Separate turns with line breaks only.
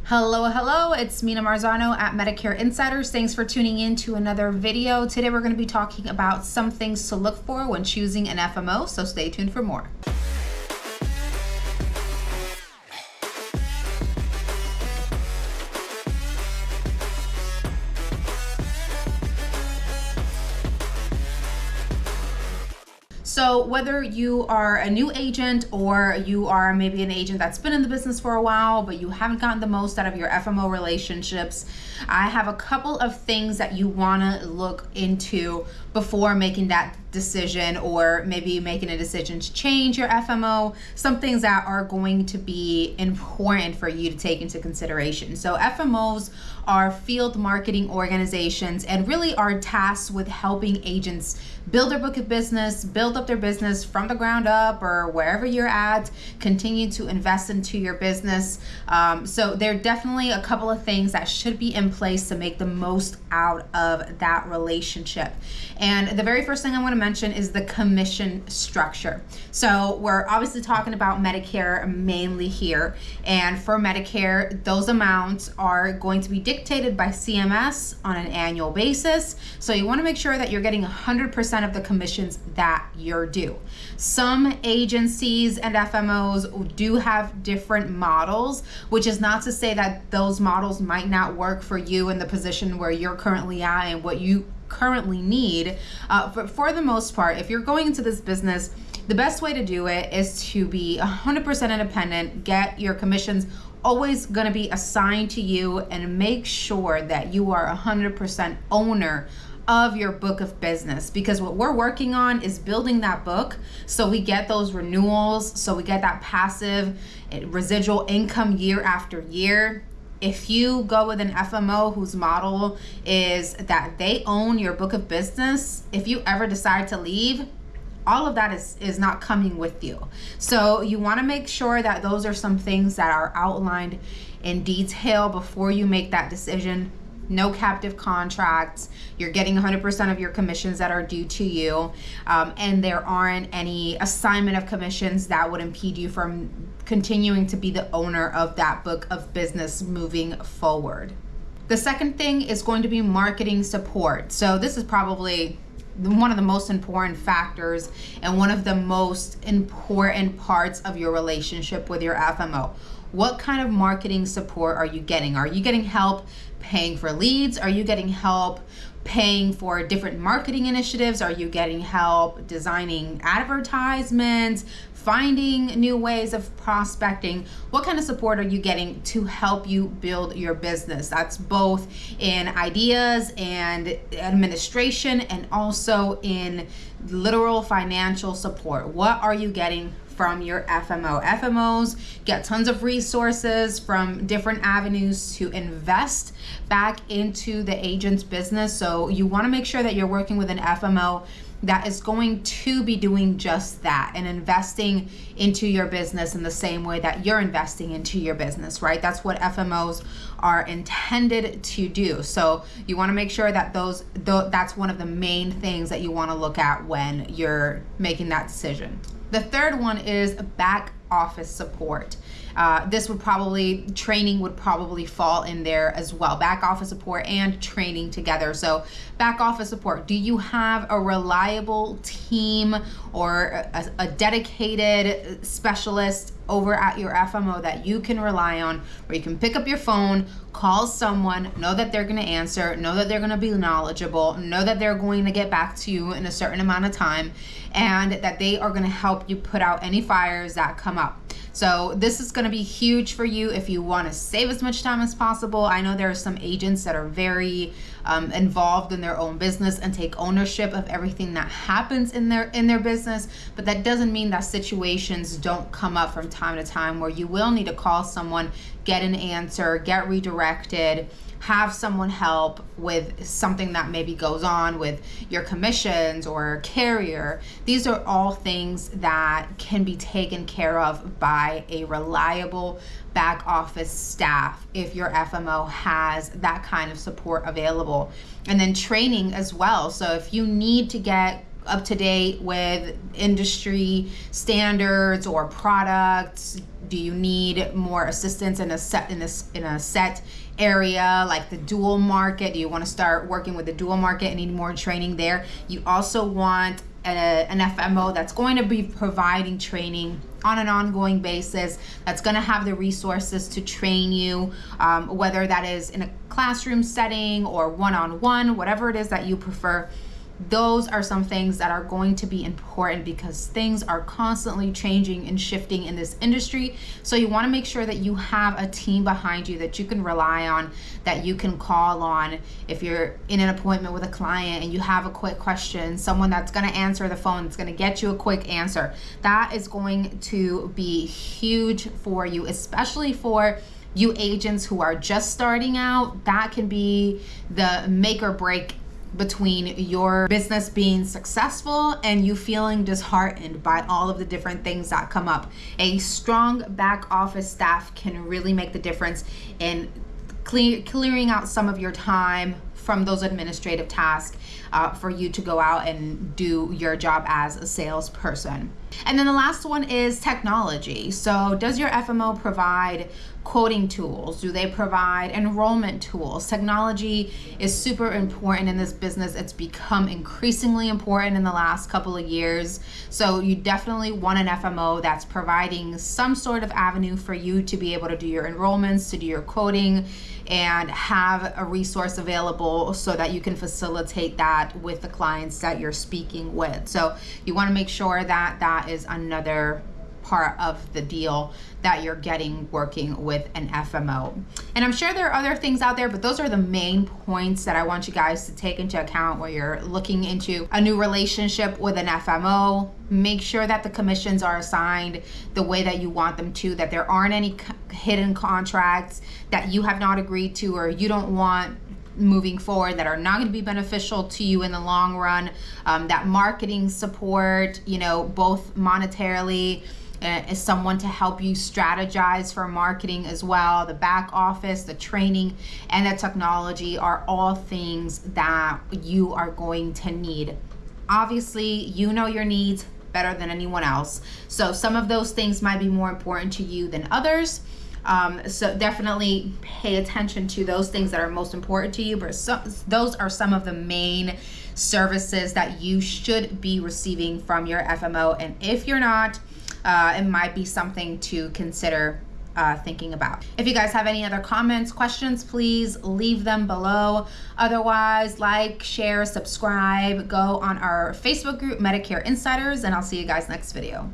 Hello, it's Mina Marzano at Medicare Insiders. Thanks for tuning in to another video. Today we're going to be talking about some things to look for when choosing an FMO, so stay tuned for more. So whether you are a new agent or you are maybe an agent that's been in the business for a while, but you haven't gotten the most out of your FMO relationships, I have a couple of things that you want to look into before making that decision, or maybe making a decision to change your FMO, some things that are going to be important for you to take into consideration. So FMOs are field marketing organizations and really are tasked with helping agents build their book of business, build up their business from the ground up or wherever you're at, continue to invest into your business. So there are definitely a couple of things that should be in place to make the most out of that relationship. And the very first thing I want to mention is the commission structure. So we're obviously talking about Medicare mainly here. And for Medicare, those amounts are going to be dictated by CMS on an annual basis. So you want to make sure that you're getting 100% of the commissions that you're due. Some agencies and FMOs do have different models, which is not to say that those models might not work for you in the position where you're currently at and what you currently need. But for the most part, if you're going into this business, the best way to do it is to be 100% independent, get your commissions always going to be assigned to you, and make sure that you are 100% owner of your book of business, because what we're working on is building that book so we get those renewals, so we get that passive residual income year after year. If you go with an FMO whose model is that they own your book of business, if you ever decide to leave, all of that is not coming with you. So you want to make sure that those are some things that are outlined in detail before you make that decision. No captive contracts. You're getting 100% of your commissions that are due to you, and there aren't any assignment of commissions that would impede you from continuing to be the owner of that book of business moving forward. The second thing is going to be marketing support. So this is probably one of the most important factors and one of the most important parts of your relationship with your FMO. What kind of marketing support are you getting? Are you getting help paying for leads? Are you getting help paying for different marketing initiatives? Are you getting help designing advertisements, finding new ways of prospecting? What kind of support are you getting to help you build your business? That's both in ideas and administration, and also in literal financial support. What are you getting from your FMO? FMOs get tons of resources from different avenues to invest back into the agent's business. So you want to make sure that you're working with an FMO that is going to be doing just that and investing into your business in the same way that you're investing into your business, right? That's what FMOs are intended to do. So you want to make sure that that's one of the main things that you want to look at when you're making that decision. The third one is back office support. Training would probably fall in there as well. Back office support and training together. So back office support, do you have a reliable team or a dedicated specialist over at your FMO that you can rely on, where you can pick up your phone, call someone, know that they're going to answer, know that they're going to be knowledgeable, know that they're going to get back to you in a certain amount of time, and that they are going to help you put out any fires that come up. So this is going to be huge for you if you want to save as much time as possible. I know there are some agents that are very involved in their own business and take ownership of everything that happens in their business, but that doesn't mean that situations don't come up from time to time where you will need to call someone, get an answer, get redirected, have someone help with something that maybe goes on with your commissions or carrier. These are all things that can be taken care of by a reliable back office staff if your FMO has that kind of support available. And then training as well. So if you need to get up to date with industry standards or products? Do you need more assistance in a set area like the dual market? Do you want to start working with the dual market and need more training there? You also want an FMO that's going to be providing training on an ongoing basis, that's going to have the resources to train you, whether that is in a classroom setting or one-on-one, whatever it is that you prefer. Those are some things that are going to be important because things are constantly changing and shifting in this industry. So you want to make sure that you have a team behind you that you can rely on, that you can call on if you're in an appointment with a client and you have a quick question, someone that's going to answer the phone, that's going to get you a quick answer. That is going to be huge for you, especially for you agents who are just starting out. That can be the make or break between your business being successful and you feeling disheartened by all of the different things that come up. A strong back office staff can really make the difference in clearing out some of your time from those administrative tasks for you to go out and do your job as a salesperson. And then the last one is technology. So does your FMO provide quoting tools? Do they provide enrollment tools? Technology is super important in this business. It's become increasingly important in the last couple of years. So you definitely want an FMO that's providing some sort of avenue for you to be able to do your enrollments, to do your quoting, and have a resource available so that you can facilitate that with the clients that you're speaking with. So you want to make sure that that is another part of the deal that you're getting working with an FMO. And I'm sure there are other things out there, but those are the main points that I want you guys to take into account where you're looking into a new relationship with an FMO. Make sure that the commissions are assigned the way that you want them to, that there aren't any hidden contracts that you have not agreed to or you don't want moving forward that are not going to be beneficial to you in the long run. That marketing support, both monetarily, is someone to help you strategize for marketing as well. The back office, the training, and the technology are all things that you are going to need. Obviously, you know your needs better than anyone else. So some of those things might be more important to you than others. So definitely pay attention to those things that are most important to you, but those are some of the main services that you should be receiving from your FMO. And if you're not, it might be something to consider thinking about. If you guys have any other comments, questions, please leave them below. Otherwise, like, share, subscribe, go on our Facebook group, Medicare Insiders, and I'll see you guys next video.